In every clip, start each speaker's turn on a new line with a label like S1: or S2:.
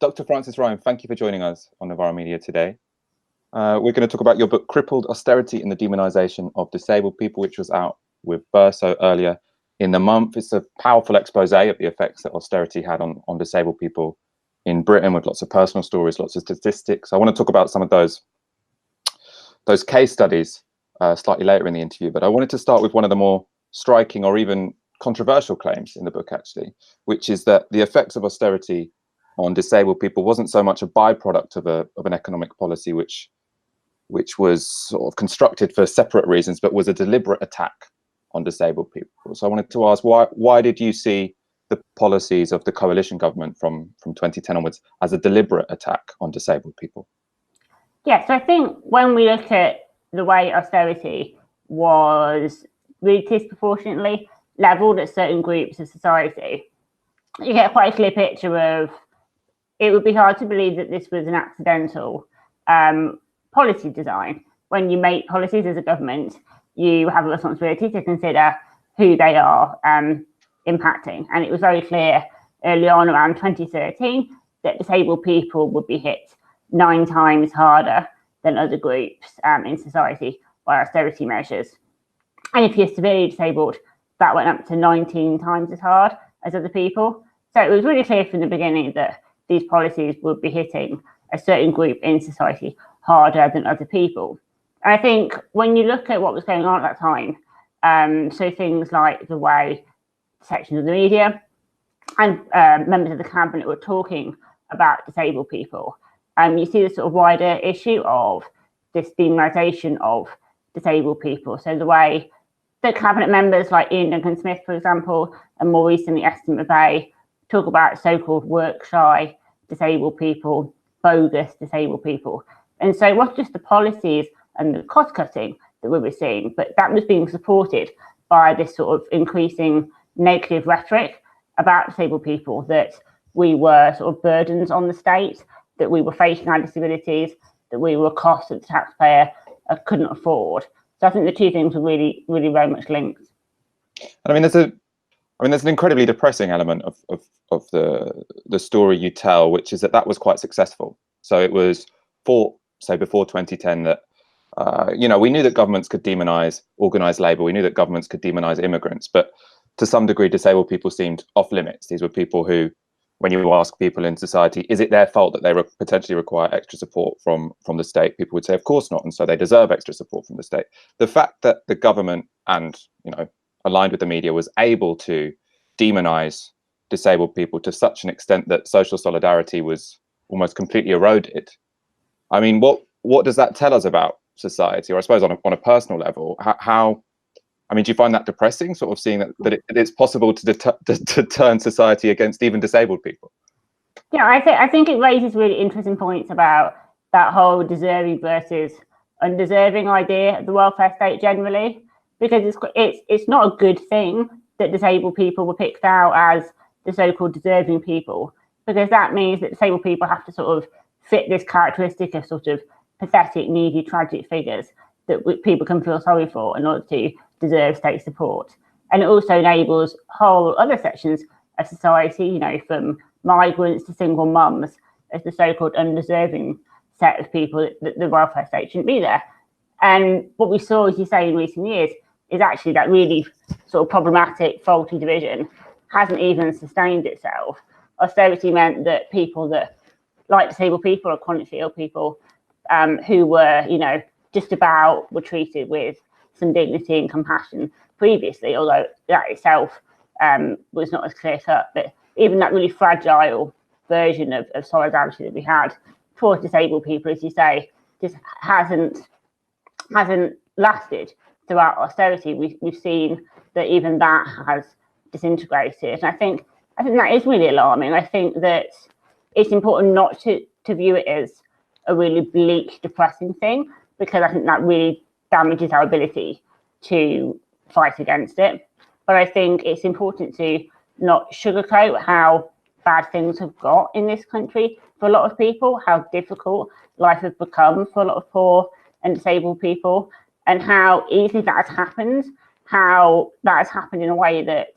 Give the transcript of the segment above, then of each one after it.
S1: Dr. Francis Ryan, thank you for joining us on Novara Media today. We're going to talk about your book, Crippled, Austerity and the Demonisation of Disabled People, which was out with Verso earlier in the month. It's a powerful expose of the effects that austerity had on disabled people in Britain, with lots of personal stories, lots of statistics. I want to talk about some of those case studies slightly later in the interview, but I wanted to start with one of the more striking or even controversial claims in the book, actually, which is that the effects of austerity on disabled people wasn't so much a byproduct of an economic policy which was sort of constructed for separate reasons, but was a deliberate attack on disabled people. So I wanted to ask, why did you see the policies of the coalition government from 2010 onwards as a deliberate attack on disabled people?
S2: Yes, I think when we look at the way austerity was really disproportionately levelled at certain groups of society, you get quite a clear picture of, it would be hard to believe that this was an accidental policy design. When you make policies as a government, you have a responsibility to consider who they are impacting. And it was very clear early on, around 2013, that disabled people would be hit 9 times harder than other groups in society by austerity measures. And if you're severely disabled, that went up to 19 times as hard as other people. So it was really clear from the beginning that these policies would be hitting a certain group in society harder than other people. And I think when you look at what was going on at that time, so things like the way sections of the media and members of the cabinet were talking about disabled people, you see the sort of wider issue of this demonisation of disabled people. So the way the cabinet members like Ian Duncan-Smith, for example, and more recently Esther McVey, talk about so-called work-shy disabled people, bogus disabled people. And so it wasn't just the policies and the cost-cutting that we were seeing, but that was being supported by this sort of increasing negative rhetoric about disabled people, that we were sort of burdens on the state, that we were faking our disabilities, that we were a cost that the taxpayer couldn't afford. So I think the two things were really, really very much linked.
S1: And there's an incredibly depressing element of the story you tell, which is that was quite successful. So it was thought, say, before 2010 that we knew that governments could demonize organized labor. We knew that governments could demonize immigrants, but to some degree, disabled people seemed off limits. These were people who, when you ask people in society, is it their fault that they potentially require extra support from the state? People would say, of course not. And so they deserve extra support from the state. The fact that the government and, aligned with the media, was able to demonize disabled people to such an extent that social solidarity was almost completely eroded. I mean, what does that tell us about society? Or I suppose on a personal level, do you find that depressing, sort of seeing that it's possible to turn society against even disabled people?
S2: Yeah, I think it raises really interesting points about that whole deserving versus undeserving idea of the welfare state generally, because it's not a good thing that disabled people were picked out as the so-called deserving people, because that means that disabled people have to sort of fit this characteristic of sort of pathetic, needy, tragic figures that people can feel sorry for in order to deserve state support. And it also enables whole other sections of society, from migrants to single mums, as the so-called undeserving set of people that the welfare state shouldn't be there. And what we saw, as you say, in recent years is actually that really sort of problematic, faulty division hasn't even sustained itself. Austerity meant that people that, like disabled people or chronically ill people, who were, just about were treated with some dignity and compassion previously, although that itself was not as clear cut. But even that really fragile version of solidarity that we had towards disabled people, as you say, just hasn't lasted throughout austerity. We've seen that even that has disintegrated. And I think that is really alarming. I think that it's important not to view it as a really bleak, depressing thing, because I think that really damages our ability to fight against it. But I think it's important to not sugarcoat how bad things have got in this country for a lot of people, how difficult life has become for a lot of poor and disabled people, and how easily that has happened, how that has happened in a way that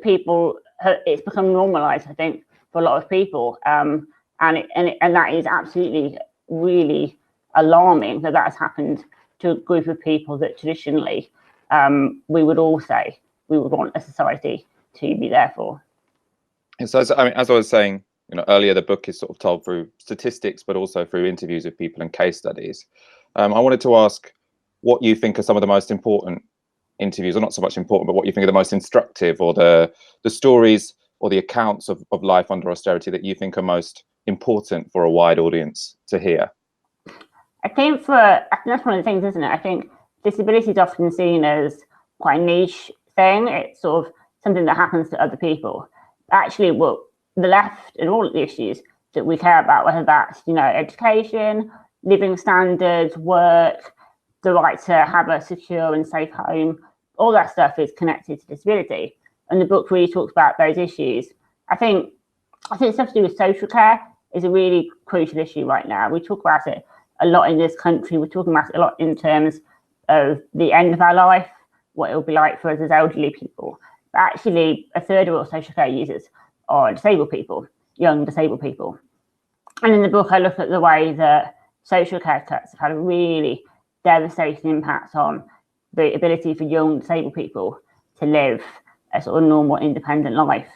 S2: people, it's become normalised, I think, for a lot of people. and that is absolutely really alarming that has happened to a group of people that traditionally we would all say we would want a society to be there for.
S1: And so, I mean, as I was saying, earlier, the book is sort of told through statistics, but also through interviews with people and case studies. I wanted to ask what you think are some of the most important interviews, or not so much important, but what you think are the most instructive, or the stories or the accounts of life under austerity that you think are most important for a wide audience to hear.
S2: I think that's one of the things, isn't it? I think disability is often seen as quite a niche thing. It's sort of something that happens to other people. Actually, what the left and all of the issues that we care about, whether that's education, living standards, work, the right to have a secure and safe home, all that stuff is connected to disability. And the book really talks about those issues. I think stuff to do with social care is a really crucial issue right now. We talk about it a lot in this country. We're talking about it a lot in terms of the end of our life, what it will be like for us as elderly people. But actually, a third of all social care users are disabled people, young disabled people. And in the book, I look at the way that social care cuts have had a really devastating impact on the ability for young disabled people to live a sort of normal, independent life.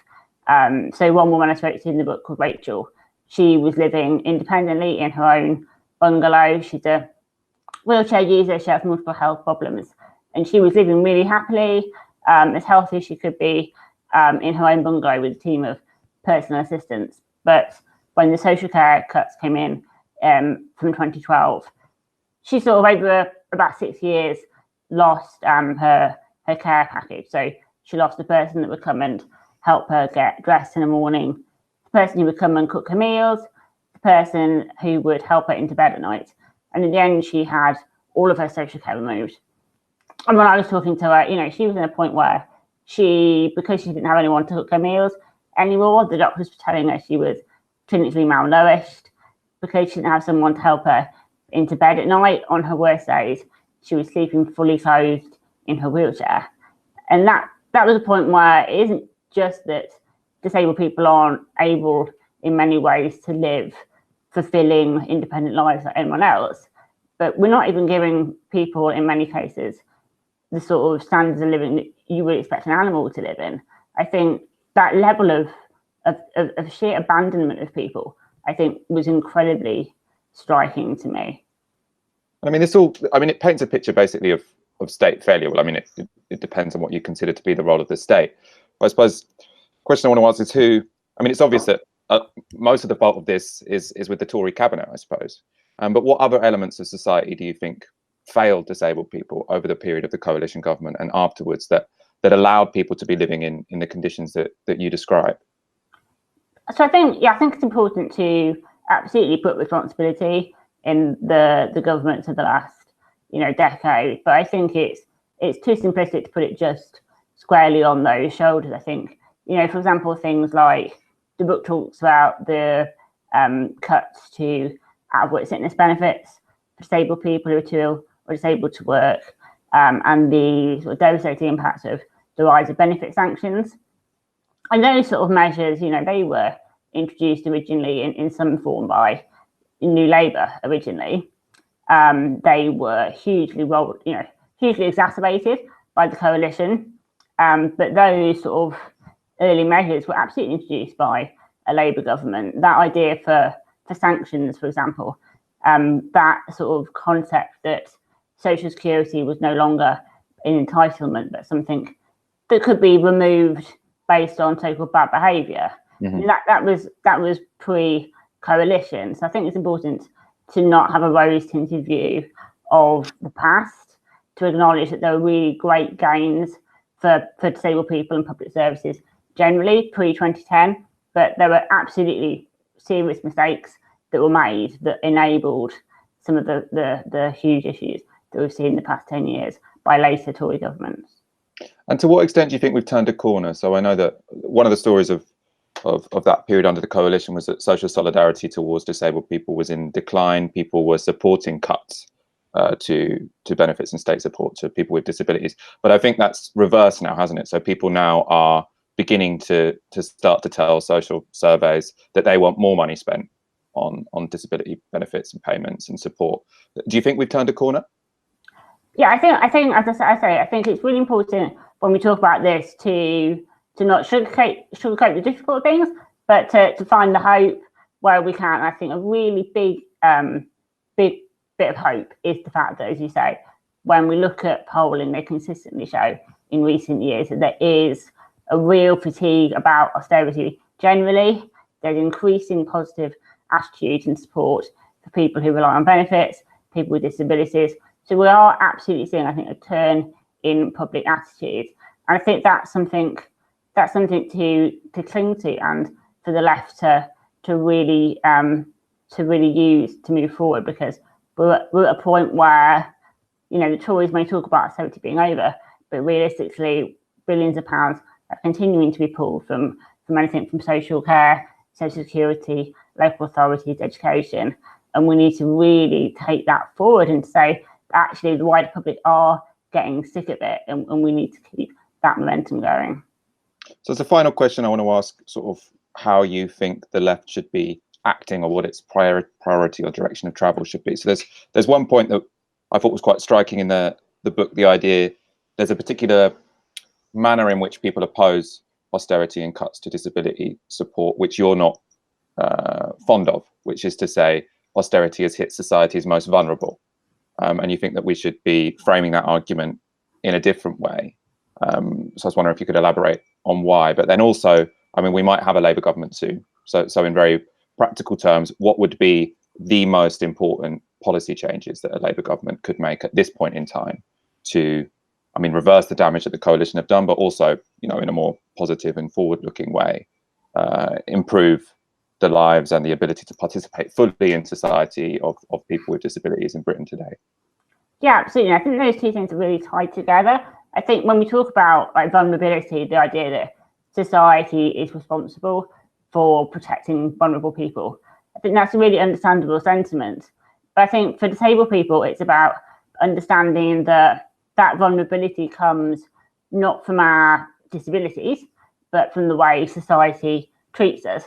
S2: So one woman I spoke to in the book called Rachel, she was living independently in her own bungalow. She's a wheelchair user. She has multiple health problems, and she was living really happily, as healthy as she could be, in her own bungalow with a team of personal assistants. But when the social care cuts came in from 2012, she sort of over about 6 years lost her care package. So she lost the person that would come and help her get dressed in the morning, the person who would come and cook her meals, the person who would help her into bed at night. And in the end, she had all of her social care removed. And when I was talking to her, she was in a point where because she didn't have anyone to cook her meals anymore, the doctors were telling her she was clinically malnourished. Because she didn't have someone to help her into bed at night on her worst days, she was sleeping fully clothed in her wheelchair. And that was a point where it isn't just that disabled people aren't able in many ways to live fulfilling independent lives like anyone else, but we're not even giving people in many cases the sort of standards of living that you would expect an animal to live in. I think that level of sheer abandonment of people, I think, was incredibly striking to me.
S1: I mean, it paints a picture basically of state failure. Well, I mean, it depends on what you consider to be the role of the state. But I suppose the question I want to ask is it's obvious that most of the fault of this is with the Tory cabinet, I suppose. But what other elements of society do you think failed disabled people over the period of the coalition government and afterwards that allowed people to be living in the conditions that you describe?
S2: So I think it's important to absolutely put responsibility in the governments of the last decade, but I think it's too simplistic to put it just squarely on those shoulders. I think for example, things like the book talks about the cuts to out-of-work sickness benefits for disabled people who are too ill or disabled to work, and the sort of devastating impacts of the rise of benefit sanctions. And those sort of measures, they were introduced originally in some form by New Labour originally. They were hugely exacerbated by the coalition. But those sort of early measures were absolutely introduced by a Labour government. That idea for sanctions, for example, that sort of concept that social security was no longer an entitlement, but something that could be removed based on so-called bad behaviour. Mm-hmm. That was pre-coalition. So I think it's important to not have a rose-tinted view of the past, to acknowledge that there were really great gains for disabled people and public services generally pre-2010, but there were absolutely serious mistakes that were made that enabled some of the huge issues that we've seen in the past 10 years by later Tory governments.
S1: And to what extent do you think we've turned a corner? So I know that one of the stories of that period under the coalition was that social solidarity towards disabled people was in decline. People were supporting cuts to benefits and state support to people with disabilities. But I think that's reversed now, hasn't it? So people now are beginning to start to tell social surveys that they want more money spent on disability benefits and payments and support. Do you think we've turned a corner?
S2: Yeah, I think as I say, I think it's really important when we talk about this to not sugarcoat the difficult things, but to find the hope where we can. I think a really big bit of hope is the fact that, as you say, when we look at polling, they consistently show in recent years that there is a real fatigue about austerity generally. There's increasing positive attitudes and support for people who rely on benefits, people with disabilities. So we are absolutely seeing, I think, a turn in public attitudes, and I think that's something to cling to, and for the left to really use to move forward, because we're at a point where, you know, the Tories may talk about austerity being over, but realistically, billions of pounds are continuing to be pulled from anything from social care, social security, local authorities, education, and we need to really take that forward and say, actually, the wider public are getting sick of it, and we need to keep that momentum going.
S1: So as a final question, I want to ask sort of how you think the left should be acting, or what its priority or direction of travel should be. So there's one point that I thought was quite striking in the book, the idea there's a particular manner in which people oppose austerity and cuts to disability support, which you're not fond of, which is to say austerity has hit society's most vulnerable. And you think that we should be framing that argument in a different way. So I was wondering if you could elaborate on why. But then also, I mean, we might have a Labour government soon. So in very practical terms, what would be the most important policy changes that a Labour government could make at this point in time to, I mean, reverse the damage that the coalition have done, but also, you know, in a more positive and forward-looking way, improve the lives and the ability to participate fully in society of people with disabilities in Britain today?
S2: Yeah, absolutely. I think those two things are really tied together. I think when we talk about like vulnerability, the idea that society is responsible for protecting vulnerable people, I think that's a really understandable sentiment. But I think for disabled people, it's about understanding that vulnerability comes not from our disabilities, but from the way society treats us.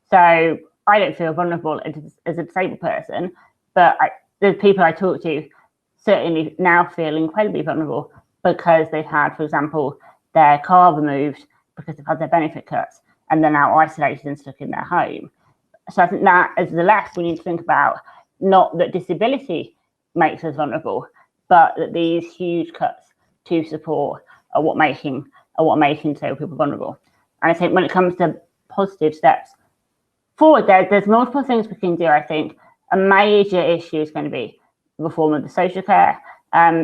S2: So I don't feel vulnerable as a disabled person, but the people I talk to certainly now feel incredibly vulnerable because they've had, for example, their car removed because they've had their benefit cuts, and they're now isolated and stuck in their home. So I think that as the left, we need to think about not that disability makes us vulnerable, but that these huge cuts to support are what making disabled people vulnerable. And I think when it comes to positive steps forward, there's multiple things we can do. I think a major issue is going to be reform of the social care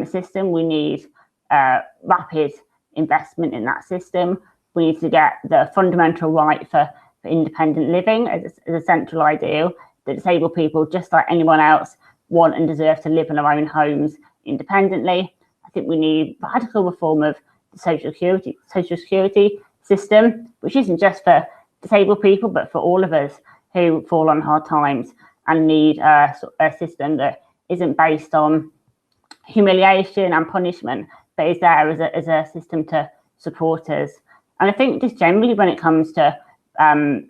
S2: system. We need rapid investment in that system. We need to get the fundamental right for independent living as a central ideal, that disabled people, just like anyone else, want and deserve to live in their own homes independently. I think we need radical reform of the social security system, which isn't just for disabled people, but for all of us who fall on hard times and need a system that isn't based on humiliation and punishment, but is there as a system to support us. And I think just generally when it comes to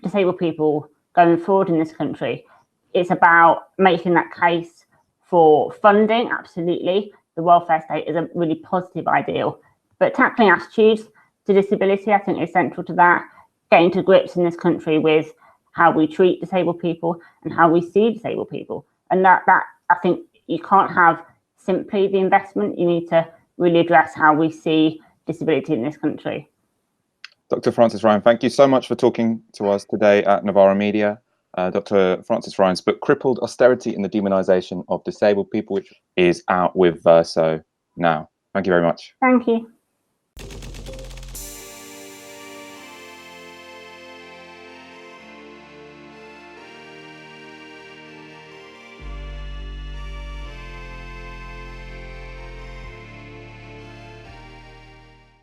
S2: disabled people going forward in this country, it's about making that case for funding. Absolutely, the welfare state is a really positive ideal, but tackling attitudes to disability, I think, is central to that. Getting to grips in this country with how we treat disabled people and how we see disabled people, and that I think you can't have simply the investment. You need to really address how we see disability in this country.
S1: Dr. Frances Ryan, thank you so much for talking to us today at Novara Media. Dr. Frances Ryan's book, Crippled, Austerity and the Demonisation of Disabled People, which is out with Verso now. Thank you very much.
S2: Thank you.